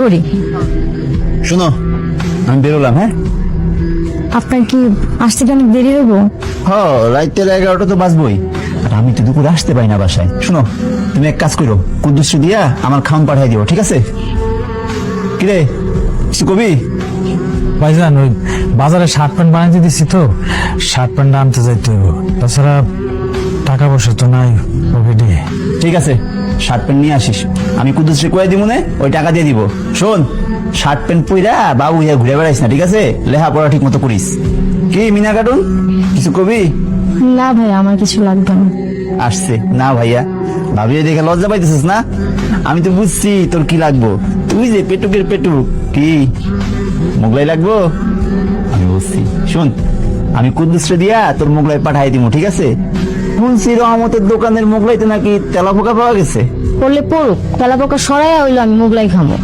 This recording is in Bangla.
করি। শোনো, আমি বেরোলাম। হ্যাঁ, আপনার কি আসতে কি অনেক দেরি হইব? রাইতের 11টা তো বাজবই, আর আমি তো দুপুরে আসতে পারি না বাসায়। শোনো, তুমি এক কাজ করো, কুদ্দুস দিয়া আমার খাওন পাঠাই দিও, ঠিক আছে? কিরে, কিছু কবি? ভাইজান ওই বাজারে শার্ট প্যান্ট বানাইতে দিছি তো, শার্ট প্যান্ট আনতে যাইতে হইব। তাছাড়া টাকা পয়সা তো নাই পকেটে। ঠিক আছে, শার্ট প্যান্ট নিয়ে আসিস, আমি কুদ্দুসে কয়ে দিব না, ওই টাকা দিয়ে দিব। শোন, শার্ট প্যান্ট পইরা বাবু ইয়া ঘুরে বেড়াইস না, ঠিক আছে? লেখাপড়া ঠিক মতো করিস। কি মিনা কাটুন, কিছু কবি? না ভাই, আমার কিছু লাগবে না। আসছে না ভাইয়া, ভাবি দেখে লজ্জা পাইতেছিস না? আমি তো বুঝছি তোর কি লাগবো, তুই যে পেটুকের পেটুক। কি মোগলাই লাগবো? আমি বুঝছি। শোন, আমি কুদ্দুসরে দিয়া তোর মোগলাই পাঠাই দিব, ঠিক আছে? শুনছি রহমতের দোকানের মোগলাইতে নাকি তেলা পোকা পাওয়া গেছে। পড়লে পড়ুক, তেলা পোকা সরাইয়া হইলো আমি মোগলাই খামো।